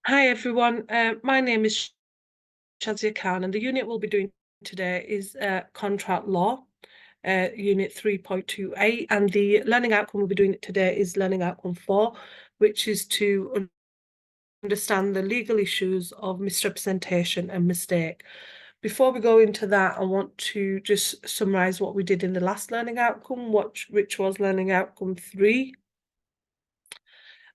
Hi everyone, my name is Shazia Khan, and the unit we'll be doing today is contract law, unit 3.28, and the learning outcome we'll be doing today is learning outcome 4, which is to understand the legal issues of misrepresentation and mistake. Before we go into that, I want to just summarize what we did in the last learning outcome, which was learning outcome 3.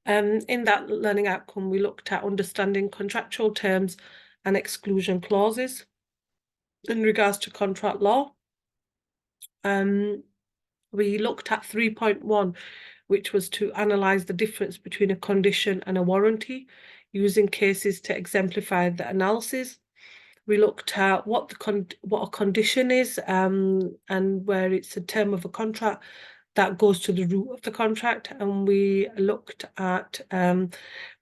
In that learning outcome, we looked at understanding contractual terms and exclusion clauses in regards to contract law. We looked at 3.1, which was to analyse the difference between a condition and a warranty, using cases to exemplify the analysis. We looked at what a condition is, and where it's a term of a contract that goes to the root of the contract, and we looked at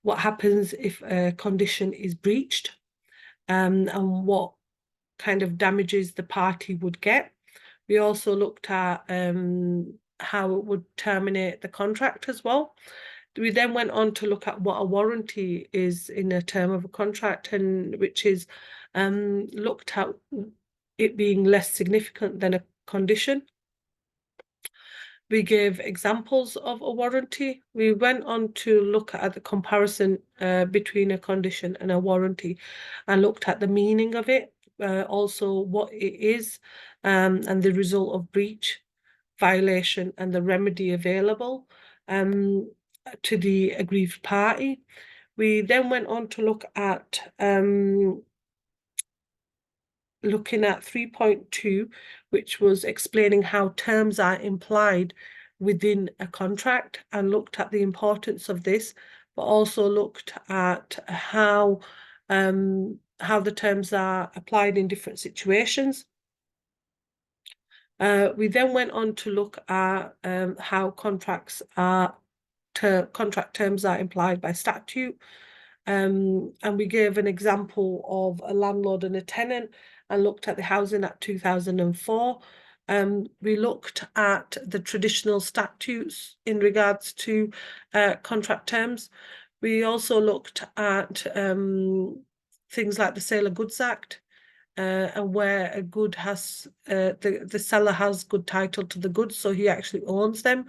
what happens if a condition is breached, and what kind of damages the party would get. We also looked at how it would terminate the contract as well. We then went on to look at what a warranty is in a term of a contract, and which is looked at it being less significant than a condition. We gave examples of a warranty. We went on to look at the comparison between a condition and a warranty, and looked at the meaning of it, also what it is, and the result of breach, violation, and the remedy available to the aggrieved party. We then went on to look at looking at 3.2, which was explaining how terms are implied within a contract, and looked at the importance of this, but also looked at how the terms are applied in different situations. We then went on to look at how contract terms are implied by statute, and we gave an example of a landlord and a tenant, and looked at the Housing Act 2004. We looked at the traditional statutes in regards to contract terms. We also looked at things like the Sale of Goods Act, and where a good has the seller has good title to the goods, so he actually owns them.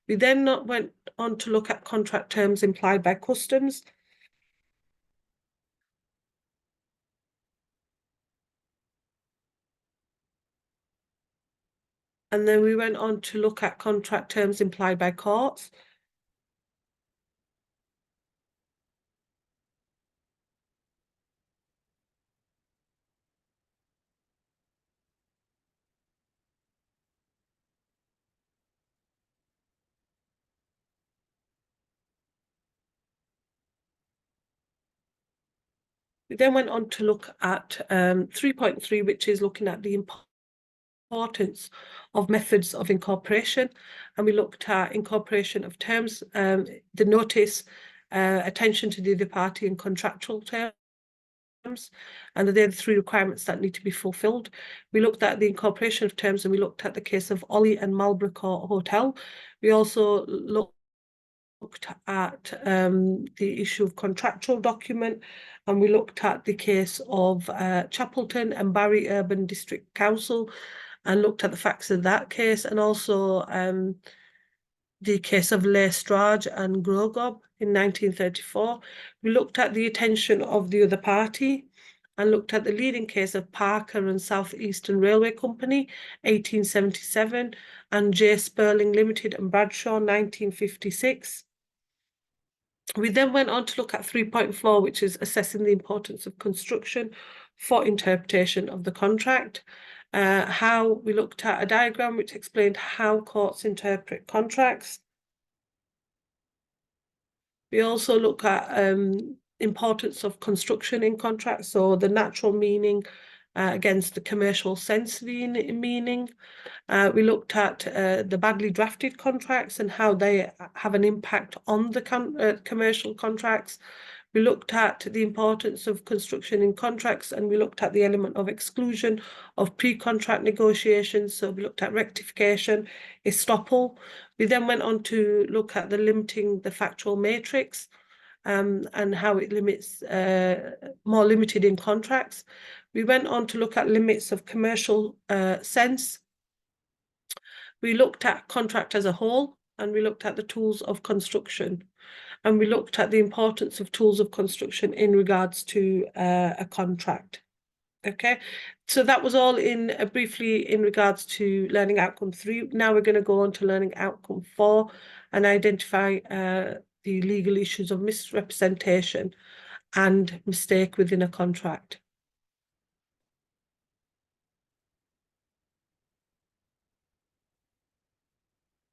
We then went on to look at contract terms implied by customs. And then we went on to look at contract terms implied by courts. We then went on to look at 3.3, which is looking at the importance of methods of incorporation, and we looked at incorporation of terms, the notice, attention to the other party, and contractual terms, and they're the 3 requirements that need to be fulfilled. We looked at the incorporation of terms, and we looked at the case of Ollie and Marlborough Court Hotel. We also looked at the issue of contractual document, and we looked at the case of Chapelton and Barry Urban District Council, and looked at the facts of that case, and also the case of Lestrade and Grogob in 1934. We looked at the attention of the other party, and looked at the leading case of Parker and South Eastern Railway Company, 1877, and J. Sperling Limited and Bradshaw, 1956. We then went on to look at 3.4, which is assessing the importance of construction for interpretation of the contract. How we looked at a diagram which explained how courts interpret contracts. We also look at importance of construction in contracts, so the natural meaning against the commercial sense meaning. We looked at the badly drafted contracts and how they have an impact on the commercial contracts. We looked at the importance of construction in contracts, and we looked at the element of exclusion of pre-contract negotiations. So we looked at rectification, estoppel. We then went on to look at the limiting the factual matrix, and how it limits, more limited in contracts. We went on to look at limits of commercial sense. We looked at contract as a whole, and we looked at the tools of construction. And we looked at the importance of tools of construction in regards to a contract. Okay, so that was all in briefly in regards to learning outcome 3. Now we're going to go on to learning outcome 4 and identify the legal issues of misrepresentation and mistake within a contract.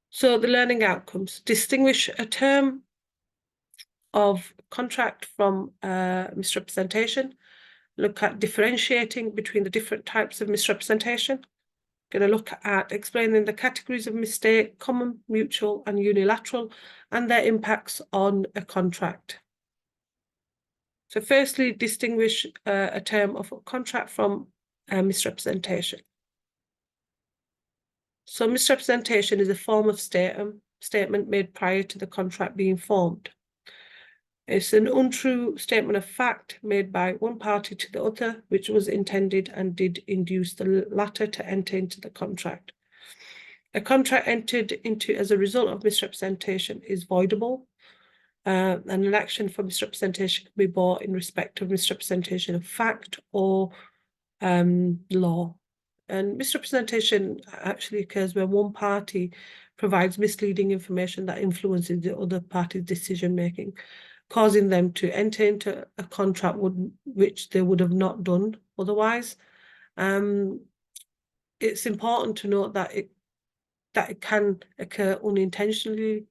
So the learning outcomes: distinguish a term of contract from misrepresentation. Look at differentiating between the different types of misrepresentation. Going to look at explaining the categories of mistake, common, mutual, and unilateral, and their impacts on a contract. So firstly, distinguish a term of contract from misrepresentation. So misrepresentation is a form of statement made prior to the contract being formed. It's an untrue statement of fact made by one party to the other, which was intended and did induce the latter to enter into the contract. A contract entered into as a result of misrepresentation is voidable, and an action for misrepresentation can be brought in respect of misrepresentation of fact or law. And misrepresentation actually occurs where one party provides misleading information that influences the other party's decision making, causing them to enter into a contract which they would have not done otherwise. It's important to note that it can occur unintentionally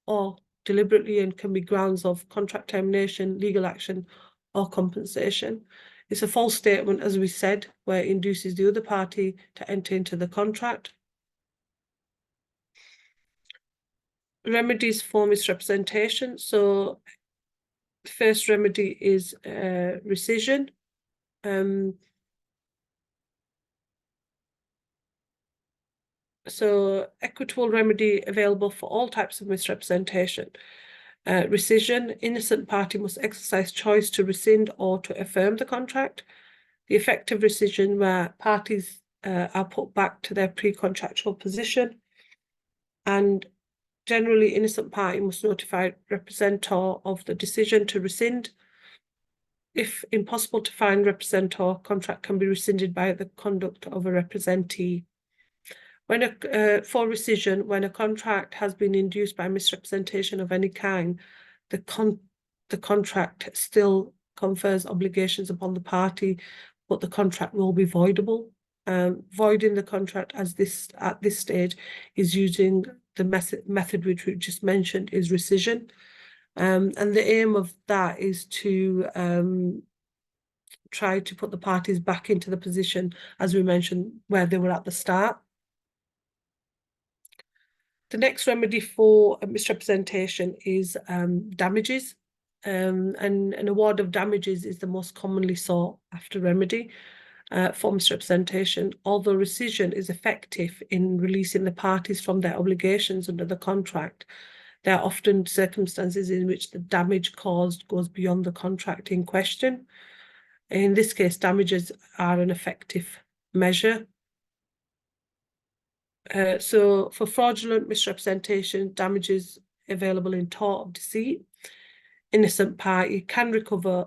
or deliberately and can be grounds of contract termination, legal action, or compensation. It's a false statement, as we said, where it induces the other party to enter into the contract. Remedies for misrepresentation. So the first remedy is rescission. So equitable remedy available for all types of misrepresentation. Rescission: innocent party must exercise choice to rescind or to affirm the contract. The effective rescission, where parties are put back to their pre-contractual position, and generally innocent party must notify representor of the decision to rescind. If impossible to find representor, contract can be rescinded by the conduct of a representee. For rescission, when a contract has been induced by misrepresentation of any kind, the contract still confers obligations upon the party, but the contract will be voidable. Voiding the contract at this stage is using the method which we just mentioned, is rescission. And the aim of that is to try to put the parties back into the position, as we mentioned, where they were at the start. The next remedy for misrepresentation is damages. And an award of damages is the most commonly sought after remedy for misrepresentation. Although rescission is effective in releasing the parties from their obligations under the contract, there are often circumstances in which the damage caused goes beyond the contract in question. In this case, damages are an effective measure. So for fraudulent misrepresentation, damages available in tort of deceit. Innocent party can recover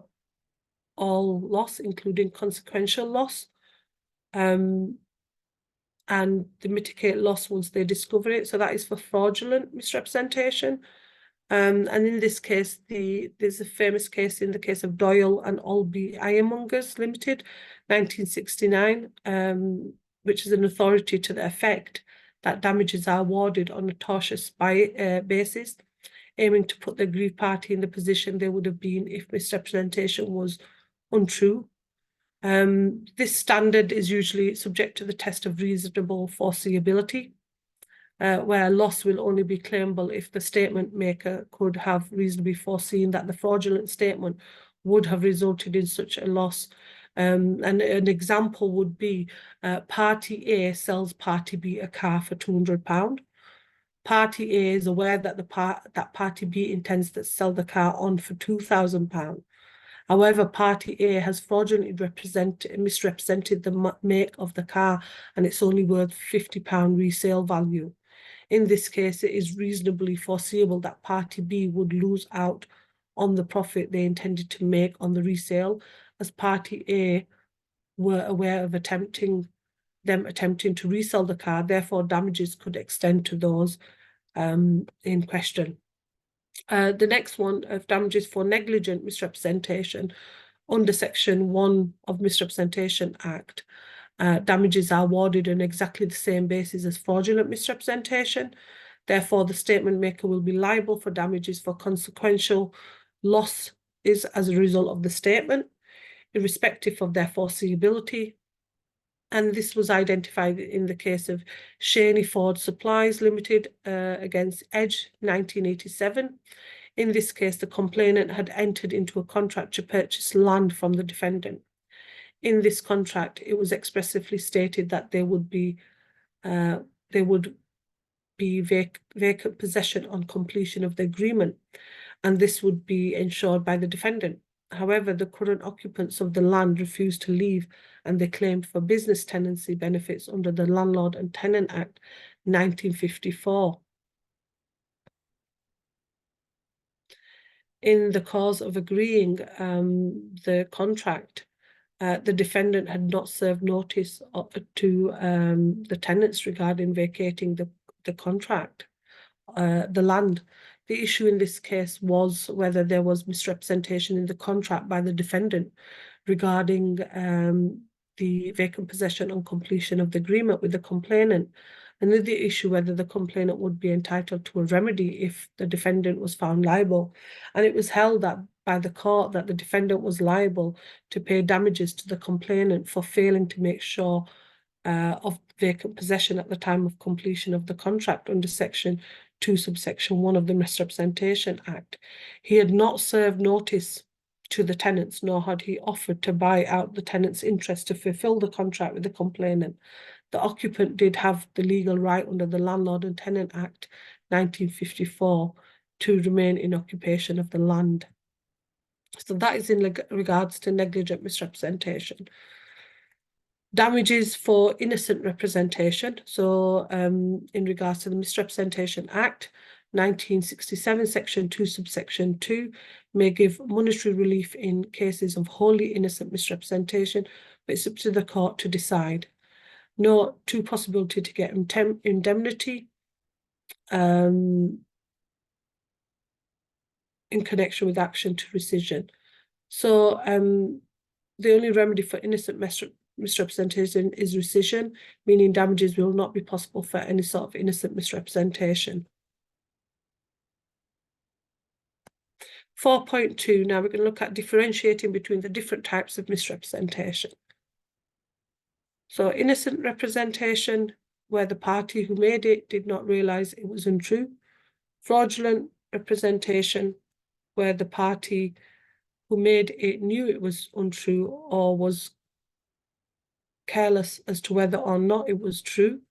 all loss, including consequential loss, and they mitigate loss once they discover it. So that is for fraudulent misrepresentation. And in this case, there's a famous case in the case of Doyle and Albee Ironmongers Limited, 1969, which is an authority to the effect that damages are awarded on a tortious basis, aiming to put the aggrieved party in the position they would have been if misrepresentation was untrue. This standard is usually subject to the test of reasonable foreseeability, where loss will only be claimable if the statement maker could have reasonably foreseen that the fraudulent statement would have resulted in such a loss. And an example would be party A sells party B a car for £200. Party A is aware that that Party B intends to sell the car on for £2,000. However, Party A has fraudulently misrepresented the make of the car, and it's only worth £50 resale value. In this case, it is reasonably foreseeable that Party B would lose out on the profit they intended to make on the resale, as Party A were aware of attempting to resell the car. Therefore, damages could extend to those in question. The next one of damages for negligent misrepresentation under Section 1 of Misrepresentation Act. Damages are awarded on exactly the same basis as fraudulent misrepresentation. Therefore, the statement maker will be liable for damages for consequential loss as a result of the statement, irrespective of their foreseeability. And this was identified in the case of Shaney Ford Supplies Limited against Edge 1987. In this case, the complainant had entered into a contract to purchase land from the defendant. In this contract, it was expressly stated that there would be vacant possession on completion of the agreement, and this would be ensured by the defendant. However, the current occupants of the land refused to leave, and they claimed for business tenancy benefits under the Landlord and Tenant Act 1954. In the cause of agreeing the contract, the defendant had not served notice to the tenants regarding vacating the contract, the land. The issue in this case was whether there was misrepresentation in the contract by the defendant regarding the vacant possession on completion of the agreement with the complainant, and the issue whether the complainant would be entitled to a remedy if the defendant was found liable. And it was held that by the court that the defendant was liable to pay damages to the complainant for failing to make sure of vacant possession at the time of completion of the contract under Section 2, subsection 1 of the Misrepresentation Act. He had not served notice to the tenants, nor had he offered to buy out the tenant's interest to fulfill the contract with the complainant. The occupant did have the legal right under the Landlord and Tenant Act 1954 to remain in occupation of the land. So that is in regards to negligent misrepresentation. Damages for innocent representation. So in regards to the Misrepresentation Act 1967, Section 2, subsection 2, may give monetary relief in cases of wholly innocent misrepresentation, but it's up to the court to decide. No two possibility to get indemnity in connection with action to rescission. So the only remedy for innocent misrepresentation is rescission, meaning damages will not be possible for any sort of innocent misrepresentation. 4.2, now we're going to look at differentiating between the different types of misrepresentation. So innocent representation, where the party who made it did not realize it was untrue. Fraudulent representation, where the party who made it knew it was untrue or was careless as to whether or not it was true.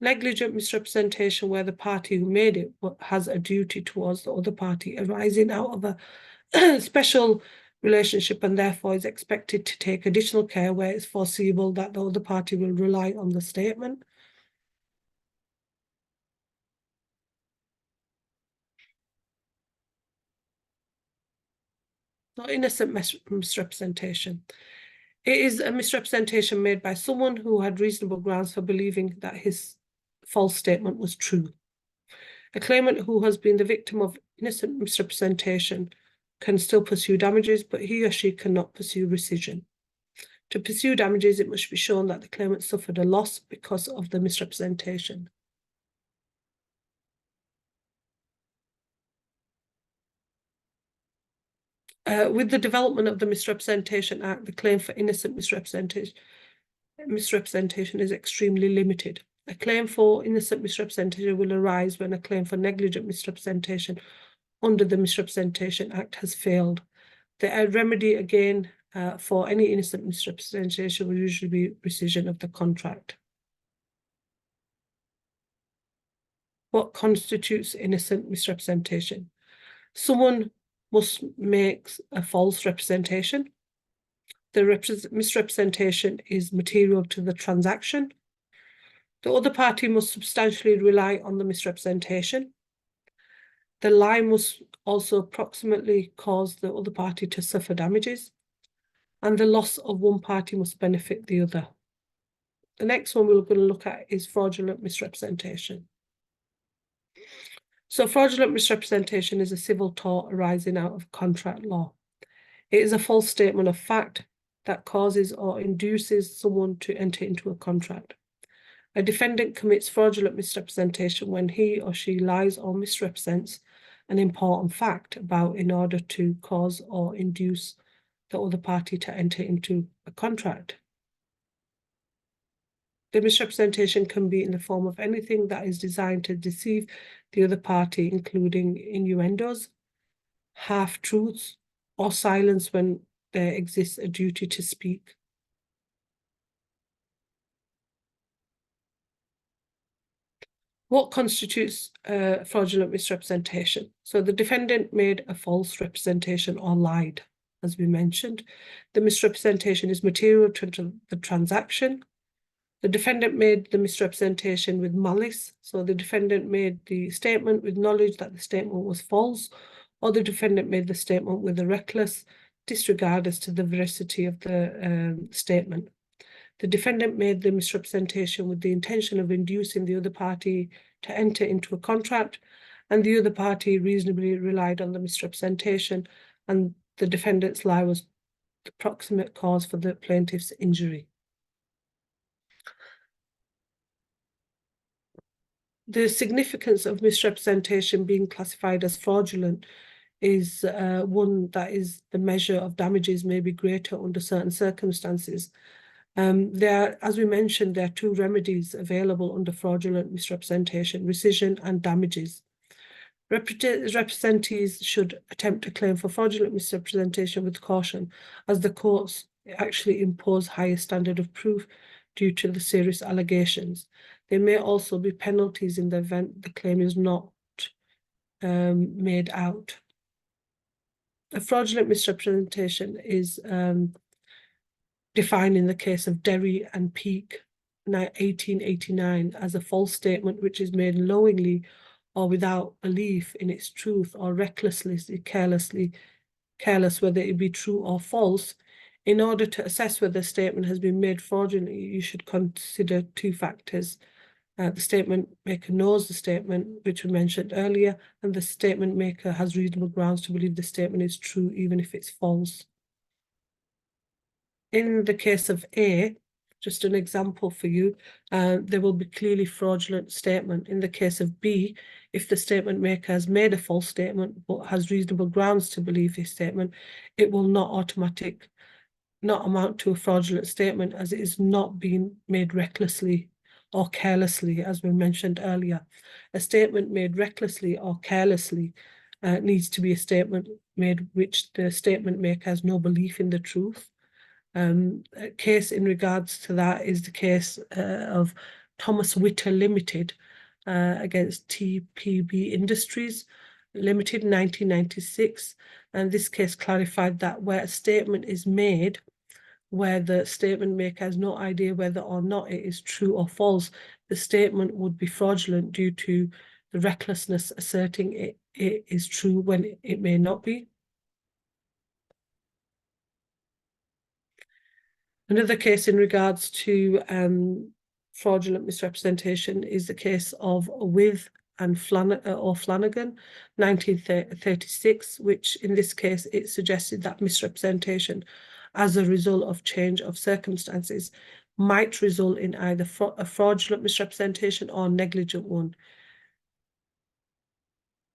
Negligent misrepresentation, where the party who made it has a duty towards the other party arising out of a special relationship and therefore is expected to take additional care where it's foreseeable that the other party will rely on the statement. So innocent misrepresentation. It is a misrepresentation made by someone who had reasonable grounds for believing that his false statement was true. A claimant who has been the victim of innocent misrepresentation can still pursue damages, but he or she cannot pursue rescission. To pursue damages, it must be shown that the claimant suffered a loss because of the misrepresentation. With the development of the Misrepresentation Act, the claim for innocent misrepresentation is extremely limited. A claim for innocent misrepresentation will arise when a claim for negligent misrepresentation under the Misrepresentation Act has failed. The remedy, again, for any innocent misrepresentation will usually be rescission of the contract. What constitutes innocent misrepresentation? Someone must make a false representation. The misrepresentation is material to the transaction. The other party must substantially rely on the misrepresentation. The lie must also approximately cause the other party to suffer damages, and the loss of one party must benefit the other. The next one we're going to look at is fraudulent misrepresentation. So fraudulent misrepresentation is a civil tort arising out of contract law. It is a false statement of fact that causes or induces someone to enter into a contract. A defendant commits fraudulent misrepresentation when he or she lies or misrepresents an important fact about in order to cause or induce the other party to enter into a contract. The misrepresentation can be in the form of anything that is designed to deceive the other party, including innuendos, half-truths, or silence when there exists a duty to speak. What constitutes fraudulent misrepresentation? So the defendant made a false representation or lied, as we mentioned. The misrepresentation is material to the transaction. The defendant made the misrepresentation with malice. So the defendant made the statement with knowledge that the statement was false, or the defendant made the statement with a reckless disregard as to the veracity of the statement. The defendant made the misrepresentation with the intention of inducing the other party to enter into a contract, and the other party reasonably relied on the misrepresentation, and the defendant's lie was the proximate cause for the plaintiff's injury. The significance of misrepresentation being classified as fraudulent is one that is the measure of damages may be greater under certain circumstances. As we mentioned, there are two remedies available under fraudulent misrepresentation: rescission and damages. Representees should attempt a claim for fraudulent misrepresentation with caution, as the courts actually impose higher standard of proof due to the serious allegations. There may also be penalties in the event the claim is not made out. A fraudulent misrepresentation is defined in the case of Derry and Peake, 1889, as a false statement which is made knowingly or without belief in its truth, or recklessly, careless whether it be true or false. In order to assess whether a statement has been made fraudulently, you should consider two factors. The statement maker knows the statement, which we mentioned earlier, and the statement maker has reasonable grounds to believe the statement is true, even if it's false. In the case of A, just an example for you, there will be clearly fraudulent statement. In the case of B, if the statement maker has made a false statement but has reasonable grounds to believe his statement, it will not amount to a fraudulent statement, as it is not being made recklessly or carelessly, as we mentioned earlier. A statement made recklessly or carelessly needs to be a statement made which the statement maker has no belief in the truth. A case in regards to that is the case of Thomas Witter Limited against TPB Industries Limited, 1996. And this case clarified that where a statement is made where the statement maker has no idea whether or not it is true or false, the statement would be fraudulent due to the recklessness asserting it is true when it may not be. Another case in regards to fraudulent misrepresentation is the case of With and Flanagan, 1936, which in this case it suggested that misrepresentation as a result of change of circumstances might result in either a fraudulent misrepresentation or negligent one.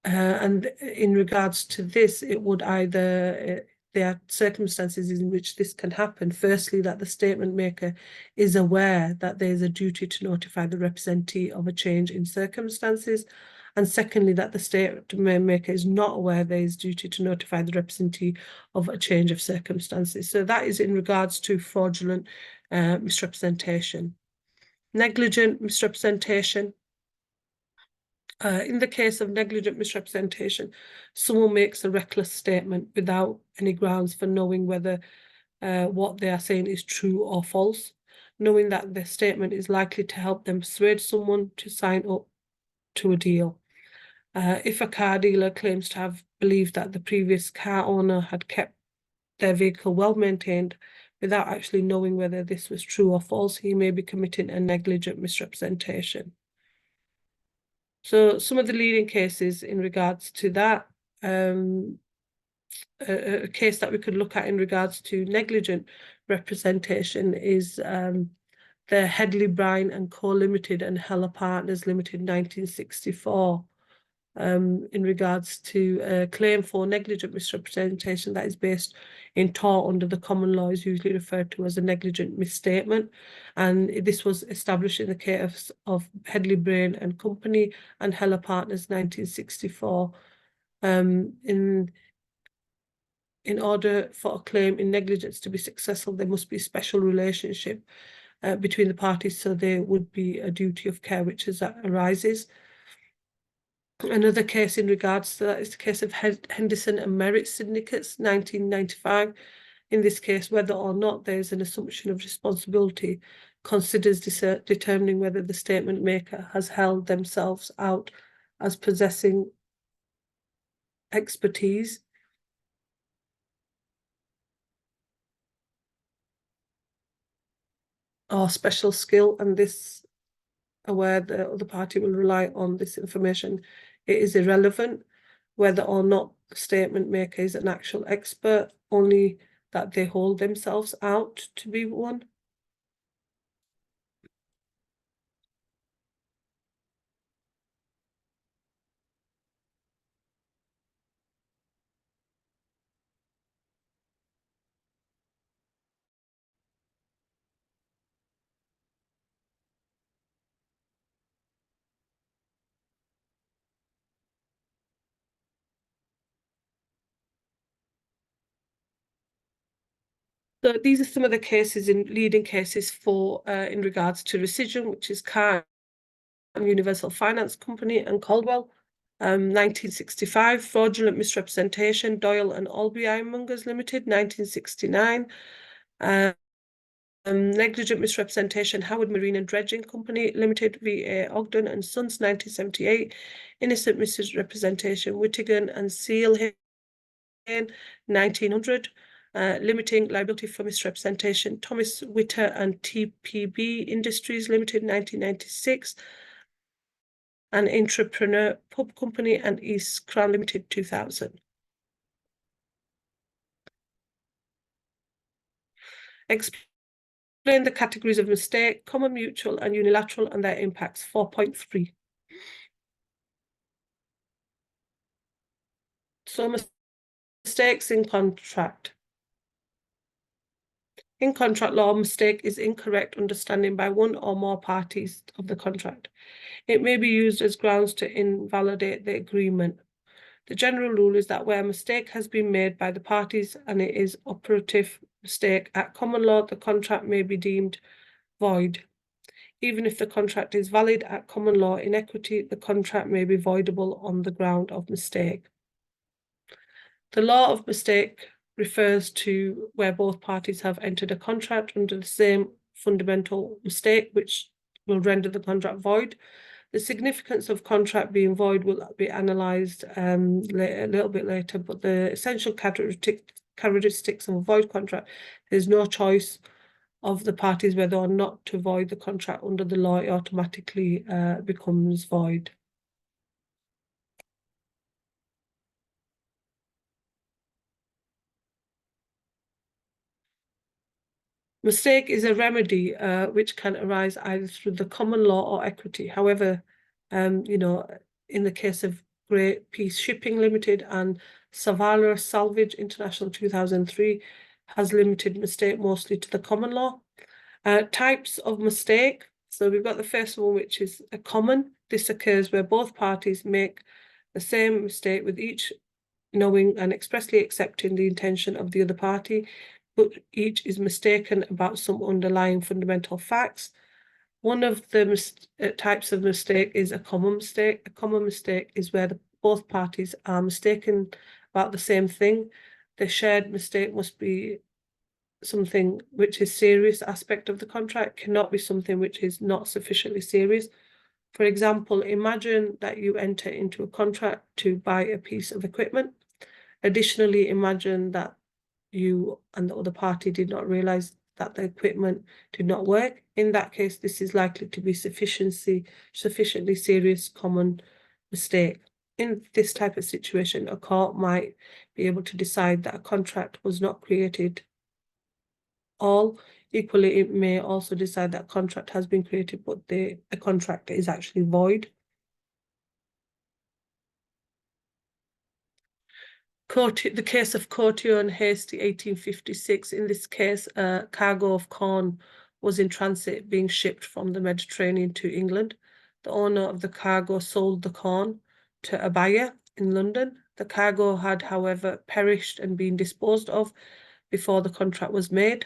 And in regards to this, it would either, there are circumstances in which this can happen. Firstly, that the statement maker is aware that there is a duty to notify the representee of a change in circumstances. And secondly, that the statement maker is not aware there is duty to notify the representee of a change of circumstances. So that is in regards to fraudulent misrepresentation. Negligent misrepresentation In the case of negligent misrepresentation, someone makes a reckless statement without any grounds for knowing whether what they are saying is true or false, knowing that their statement is likely to help them persuade someone to sign up to a deal. If a car dealer claims to have believed that the previous car owner had kept their vehicle well maintained without actually knowing whether this was true or false, he may be committing a negligent misrepresentation. So some of the leading cases in regards to that, a case that we could look at in regards to negligent representation is the Hedley Bryan and Co Limited and Heller Partners Limited 1964. In regards to a claim for negligent misrepresentation that is based in tort under the common law is usually referred to as a negligent misstatement. And this was established in the case of Hedley Bryan and Company and Heller Partners 1964. In order for a claim in negligence to be successful, there must be a special relationship between the parties, so there would be a duty of care which arises. Another case in regards to that is the case of Henderson and Merritt Syndicates, 1995. In this case, whether or not there is an assumption of responsibility considers determining whether the statement maker has held themselves out as possessing expertise or special skill, and this where the other party will rely on this information. It is irrelevant whether or not the statement maker is an actual expert, only that they hold themselves out to be one. So these are some of the cases leading cases for in regards to rescission, which is Car and Universal Finance Company and Caldwell. 1965, fraudulent misrepresentation, Doyle and Alby Ironmongers Limited, 1969. Negligent misrepresentation, Howard Marine and Dredging Company Limited, V.A. Ogden and Sons, 1978. Innocent misrepresentation, Whittigan and Seal, 1900. Limiting liability for misrepresentation, Thomas Witter and TPB Industries Limited, 1996. And Entrepreneur Pub Company and East Crown Limited, 2000. Explain the categories of mistake, common, mutual, and unilateral, and their impacts. 4.3. So mistakes in contract. In contract law, mistake is incorrect understanding by one or more parties of the contract. It may be used as grounds to invalidate the agreement. The general rule is that where a mistake has been made by the parties and it is operative mistake at common law, the contract may be deemed void. Even if the contract is valid at common law, in equity, the contract may be voidable on the ground of mistake. The law of mistake refers to where both parties have entered a contract under the same fundamental mistake, which will render the contract void. The significance of contract being void will be analysed a little bit later, but the essential characteristics of a void contract, there's no choice of the parties whether or not to void the contract under the law. It automatically becomes void. Mistake is a remedy which can arise either through the common law or equity. However, you know, in the case of Great Peace Shipping Limited and Savala Salvage International 2003 has limited mistake mostly to the common law. Types of mistake. So we've got the first one, which is a common. This occurs where both parties make the same mistake with each knowing and expressly accepting the intention of the other party, but each is mistaken about some underlying fundamental facts. One of the types of mistake is a common mistake. A common mistake is where both parties are mistaken about the same thing. The shared mistake must be something which is serious aspect of the contract, cannot be something which is not sufficiently serious. For example, imagine that you enter into a contract to buy a piece of equipment. Additionally, imagine that you and the other party did not realize that the equipment did not work. In that case, this is likely to be sufficiently serious common mistake. In this type of situation, a court might be able to decide that a contract was not created all. Equally, it may also decide that a contract has been created, but a contract is actually void. The case of Courtier and Hasty, 1856. In this case, a cargo of corn was in transit being shipped from the Mediterranean to England. The owner of the cargo sold the corn to a buyer in London. The cargo had, however, perished and been disposed of before the contract was made.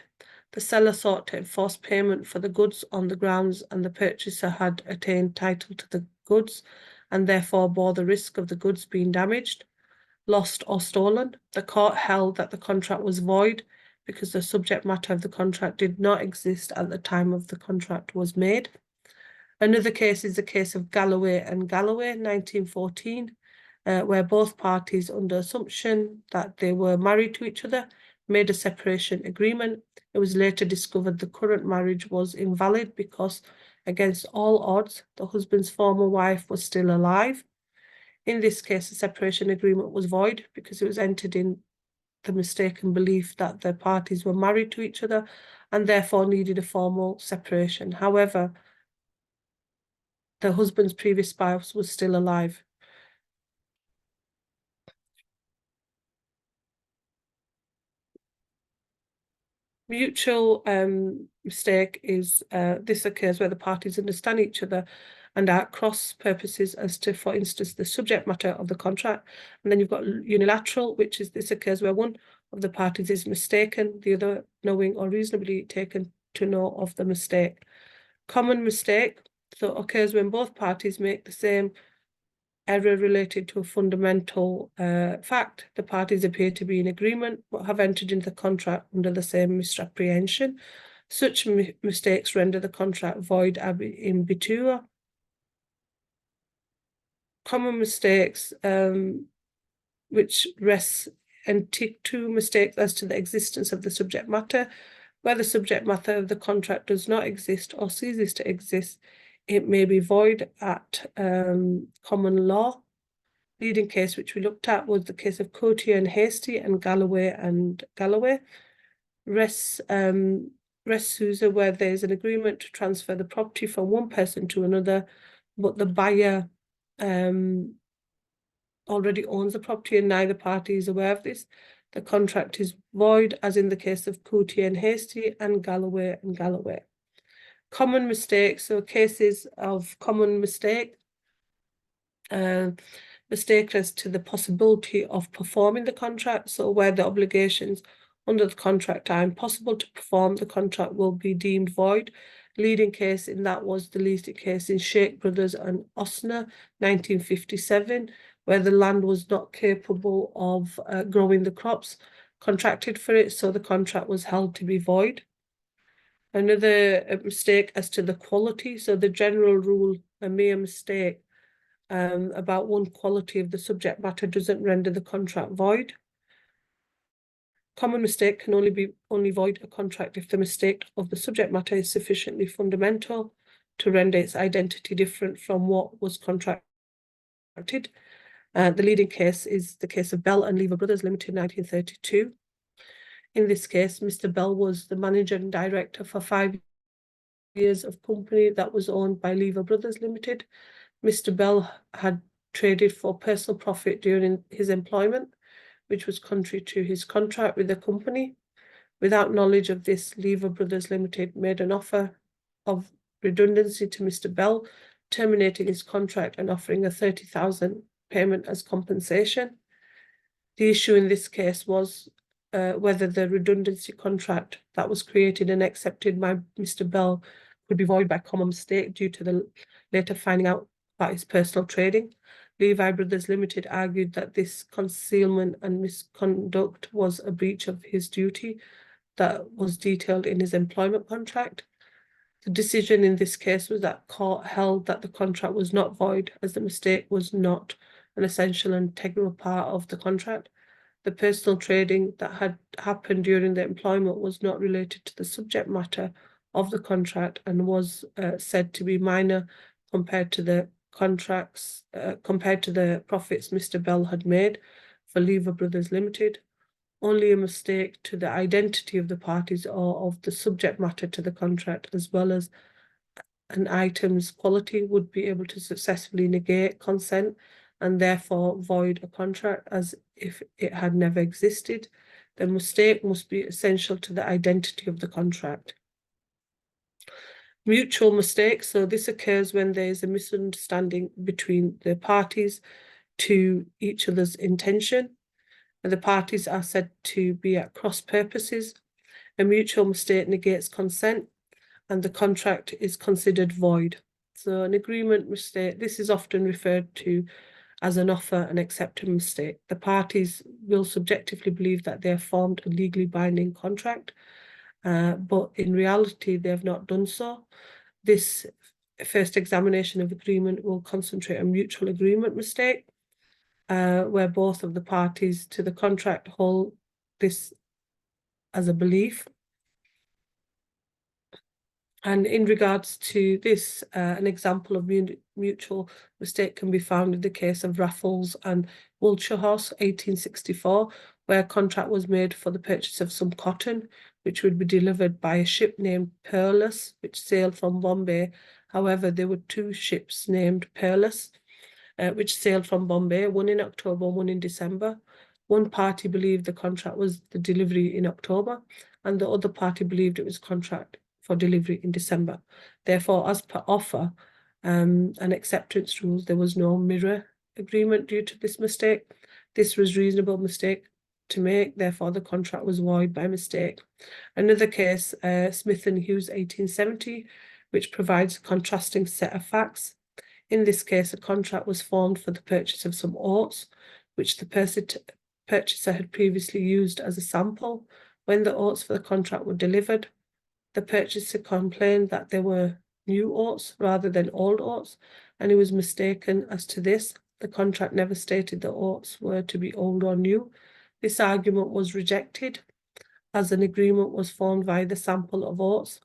The seller sought to enforce payment for the goods on the grounds and the purchaser had attained title to the goods and therefore bore the risk of the goods being damaged, lost or stolen. The court held that the contract was void because the subject matter of the contract did not exist at the time of the contract was made. Another case is the case of Galloway and Galloway, 1914, where both parties, under assumption that they were married to each other, made a separation agreement. It was later discovered the current marriage was invalid because, against all odds, the husband's former wife was still alive. In this case, the separation agreement was void because it was entered in the mistaken belief that the parties were married to each other and therefore needed a formal separation. However, the husband's previous spouse was still alive. Mutual mistake is this occurs where the parties understand each other and are cross purposes as to, for instance, the subject matter of the contract. And then you've got unilateral, which is this occurs where one of the parties is mistaken, the other knowing or reasonably taken to know of the mistake. Common mistake, so occurs when both parties make the same error related to a fundamental fact. The parties appear to be in agreement but have entered into the contract under the same misapprehension. Such mistakes render the contract void ab initio. Common mistakes, which rests and two mistakes as to the existence of the subject matter. Where the subject matter of the contract does not exist or ceases to exist, it may be void at common law. Leading case which we looked at was the case of Courtier and Hasty and Galloway and Galloway. Res Souza, where there's an agreement to transfer the property from one person to another, but the buyer already owns the property and neither party is aware of this. The contract is void, as in the case of Courtier and Hasty and Galloway and Galloway. Common mistakes, so cases of common mistake. Mistake as to the possibility of performing the contract, so where the obligations under the contract are impossible to perform, the contract will be deemed void. Leading case in that was the leasing case in Sheikh Brothers and Osner, 1957, where the land was not capable of growing the crops contracted for it, so the contract was held to be void. Another mistake as to the quality, so the general rule, a mere mistake about one quality of the subject matter doesn't render the contract void. Common mistake can only void a contract if the mistake of the subject matter is sufficiently fundamental to render its identity different from what was contracted. The leading case is the case of Bell and Lever Brothers Limited, 1932. In this case, Mr. Bell was the manager and director for 5 years of company that was owned by Lever Brothers Limited. Mr. Bell had traded for personal profit during his employment, which was contrary to his contract with the company. Without knowledge of this, Lever Brothers Limited made an offer of redundancy to Mr. Bell, terminating his contract and offering a 30,000 payment as compensation. The issue in this case was whether the redundancy contract that was created and accepted by Mr. Bell would be void by common mistake due to the later finding out about his personal trading. Levi Brothers Limited argued that this concealment and misconduct was a breach of his duty that was detailed in his employment contract. The decision in this case was that court held that the contract was not void, as the mistake was not an essential and integral part of the contract. The personal trading that had happened during the employment was not related to the subject matter of the contract and was said to be minor compared to the profits Mr. Bell had made for Lever Brothers Limited. Only a mistake to the identity of the parties or of the subject matter to the contract, as well as an item's quality, would be able to successfully negate consent and therefore void a contract as if it had never existed. The mistake must be essential to the identity of the contract. Mutual mistake. So this occurs when there is a misunderstanding between the parties to each other's intention, and the parties are said to be at cross purposes. A mutual mistake negates consent and the contract is considered void. So an agreement mistake, this is often referred to as an offer and acceptance mistake. The parties will subjectively believe that they have formed a legally binding contract, but in reality they have not done so. This first examination of agreement will concentrate on mutual agreement mistake, where both of the parties to the contract hold this as a belief. And in regards to this, an example of mutual mistake can be found in the case of Raffles and Wiltshire-House, 1864, where a contract was made for the purchase of some cotton, which would be delivered by a ship named Pearless, which sailed from Bombay. However, there were two ships named Pearless, which sailed from Bombay, one in October, one in December. One party believed the contract was the delivery in October, and the other party believed it was contract for delivery in December. Therefore, as per offer and acceptance rules, there was no mirror agreement due to this mistake. This was a reasonable mistake to make, therefore the contract was void by mistake. Another case, Smith and Hughes 1870, which provides a contrasting set of facts. In this case, a contract was formed for the purchase of some oats, which the purchaser had previously used as a sample. When the oats for the contract were delivered, the purchaser complained that they were new oats rather than old oats, and he was mistaken as to this. The contract never stated the oats were to be old or new. This argument was rejected as an agreement was formed via the sample of oats.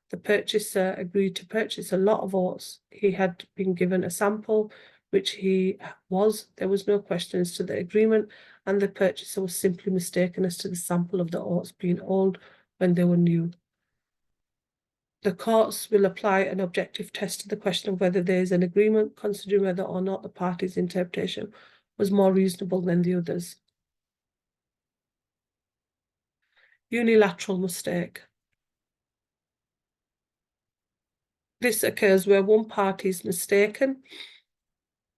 The purchaser agreed to purchase a lot of oats. He had been given a sample, which he was. There was no question as to the agreement, and the purchaser was simply mistaken as to the sample of the oats being old when they were new. The courts will apply an objective test to the question of whether there is an agreement, considering whether or not the party's interpretation was more reasonable than the others. Unilateral mistake. This occurs where one party is mistaken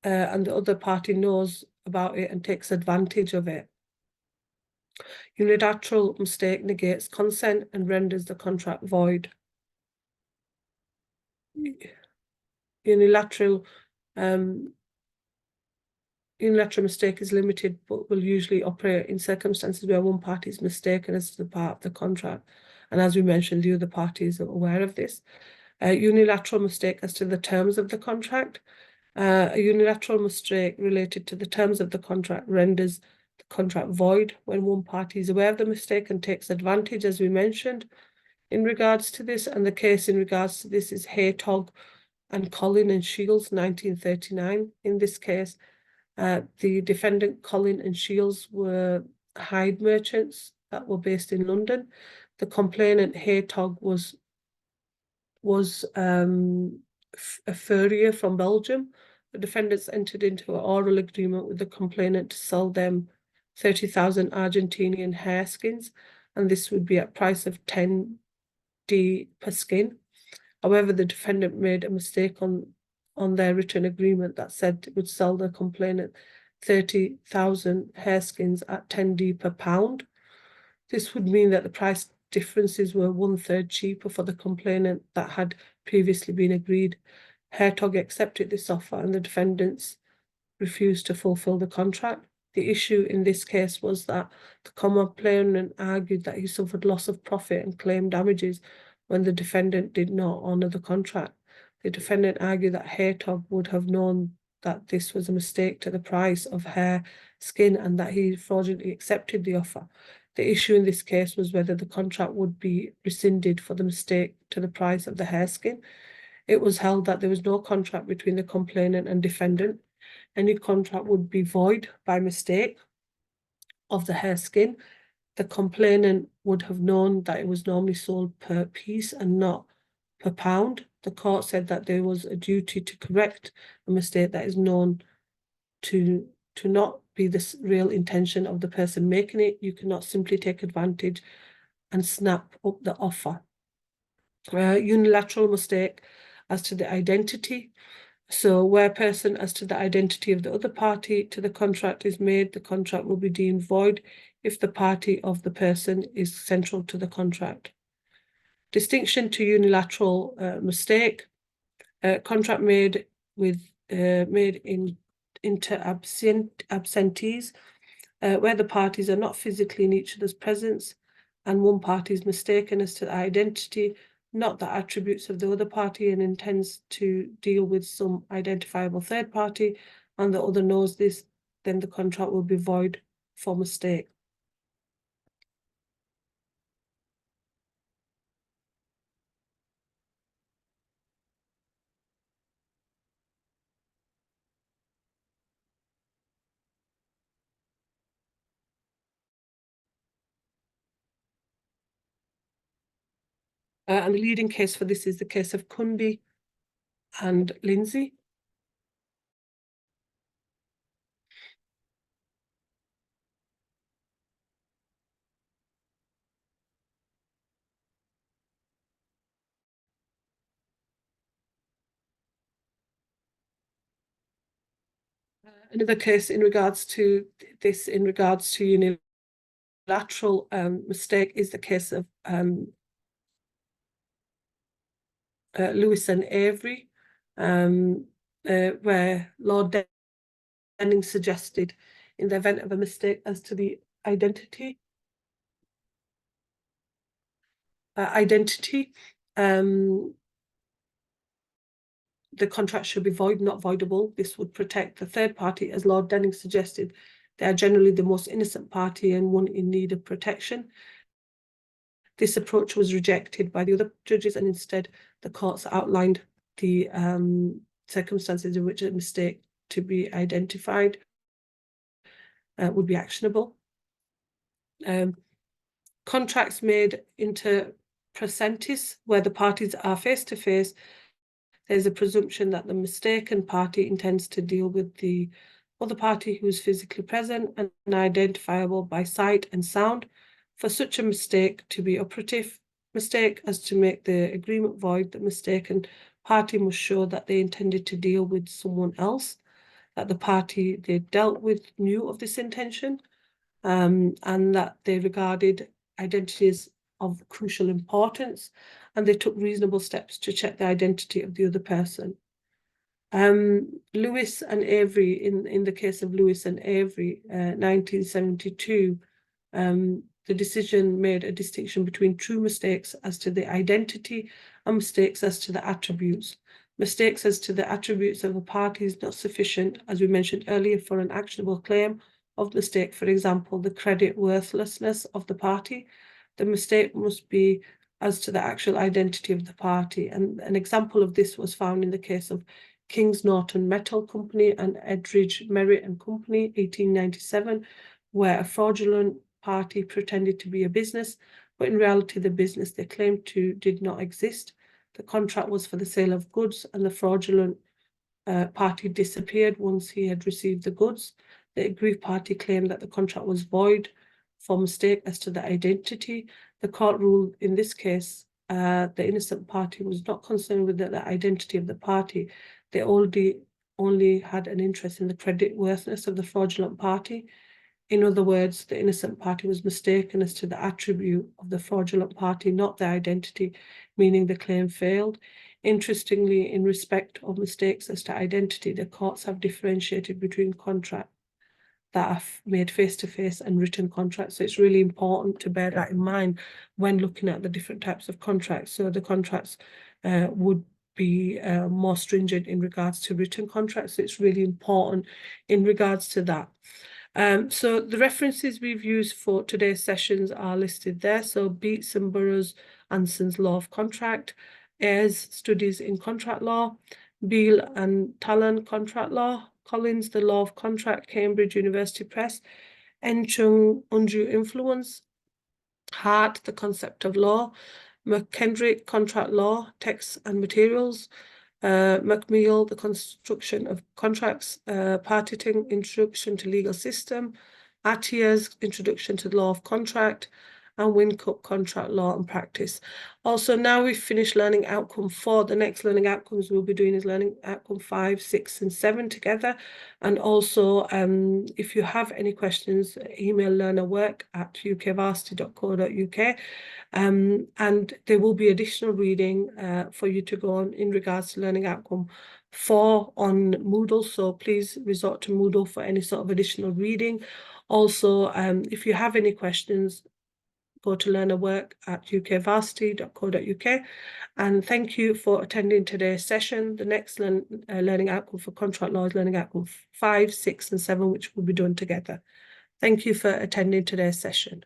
and the other party knows about it and takes advantage of it. Unilateral mistake negates consent and renders the contract void. Unilateral mistake is limited but will usually operate in circumstances where one party is mistaken as to the part of the contract. And as we mentioned, the other parties are aware of this. Unilateral mistake as to the terms of the contract. A unilateral mistake related to the terms of the contract renders the contract void when one party is aware of the mistake and takes advantage, as we mentioned, in regards to this. And the case in regards to this is Haytog and Collin and Shields, 1939. In this case, the defendant Collin and Shields were hide merchants that were based in London. The complainant Haytog was a furrier from Belgium. The defendants entered into an oral agreement with the complainant to sell them 30,000 Argentinian hare skins, and this would be at price of 10D per skin. However, the defendant made a mistake on their written agreement that said it would sell the complainant 30,000 hare skins at 10D per pound. This would mean that the price differences were 1/3 cheaper for the complainant that had previously been agreed. Hertog accepted this offer and the defendants refused to fulfill the contract. The issue in this case was that the complainant argued that he suffered loss of profit and claimed damages when the defendant did not honour the contract. The defendant argued that Hertog would have known that this was a mistake to the price of hair skin and that he fraudulently accepted the offer. The issue in this case was whether the contract would be rescinded for the mistake to the price of the hair skin. It was held that there was no contract between the complainant and defendant. Any contract would be void by mistake of the hair skin. The complainant would have known that it was normally sold per piece and not per pound. The court said that there was a duty to correct a mistake that is known to not be the real intention of the person making it. You cannot simply take advantage and snap up the offer. Unilateral mistake as to the identity. So where person as to the identity of the other party to the contract is made, the contract will be deemed void if the party of the person is central to the contract. Distinction to unilateral mistake. Contract made in inter absentees, where the parties are not physically in each other's presence and one party is mistaken as to the identity, not the attributes of the other party, and intends to deal with some identifiable third party, and the other knows this, then the contract will be void for mistake. And the leading case for this is the case of Cunby and Lindsay. Another case in regards to this, in regards to unilateral mistake, is the case of Lewis and Avery, where Lord Denning suggested, in the event of a mistake as to the identity, the contract should be void, not voidable. This would protect the third party, as Lord Denning suggested. They are generally the most innocent party and one in need of protection. This approach was rejected by the other judges, and instead the courts outlined the circumstances in which a mistake to be identified would be actionable. Contracts made inter presentis, where the parties are face-to-face, there's a presumption that the mistaken party intends to deal with the other party who is physically present and identifiable by sight and sound. For such a mistake to be operative mistake as to make the agreement void, the mistaken party must show that they intended to deal with someone else, that the party they dealt with knew of this intention, and that they regarded identities of crucial importance, and they took reasonable steps to check the identity of the other person. Lewis and Avery, in the case of Lewis and Avery, 1972, the decision made a distinction between true mistakes as to the identity and mistakes as to the attributes. Mistakes as to the attributes of a party is not sufficient, as we mentioned earlier, for an actionable claim of mistake. For example, the credit worthlessness of the party. The mistake must be as to the actual identity of the party. And an example of this was found in the case of Kings Norton Metal Company and Edridge Merritt and Company, 1897, where a fraudulent party pretended to be a business, but in reality the business they claimed to did not exist. The contract was for the sale of goods, and the fraudulent party disappeared once he had received the goods. The aggrieved party claimed that the contract was void for mistake as to the identity. The court ruled in this case the innocent party was not concerned with the identity of the party. They only had an interest in the credit worthiness of the fraudulent party. In other words, the innocent party was mistaken as to the attribute of the fraudulent party, not their identity, meaning the claim failed. Interestingly, in respect of mistakes as to identity, the courts have differentiated between contracts that are made face-to-face and written contracts. So it's really important to bear that in mind when looking at the different types of contracts. So the contracts would be more stringent in regards to written contracts. So it's really important in regards to that. So the references we've used for today's sessions are listed there. So Beats and Burroughs Anson's Law of Contract, Ayres Studies in Contract Law, Beale and Talon Contract Law, Collins The Law of Contract, Cambridge University Press, Enchung Undue Influence, Hart The Concept of Law, McKendrick Contract Law, Texts and Materials, McMeal, The Construction of Contracts, Partiting, Introduction to Legal System, ATHE's Introduction to the Law of Contract, and Wincup Contract Law and Practice. Also, now we've finished Learning Outcome 4. The next Learning Outcomes we'll be doing is Learning Outcome 5, 6, and 7 together. And also, if you have any questions, email learnerwork@ukvarsity.co.uk. And there will be additional reading for you to go on in regards to Learning Outcome 4 on Moodle. So please resort to Moodle for any sort of additional reading. Also, if you have any questions, go to learnerwork@ukvarsity.co.uk. And thank you for attending today's session. The next learning outcome for contract law is Learning Outcome 5, 6, and 7, which will be done together. Thank you for attending today's session.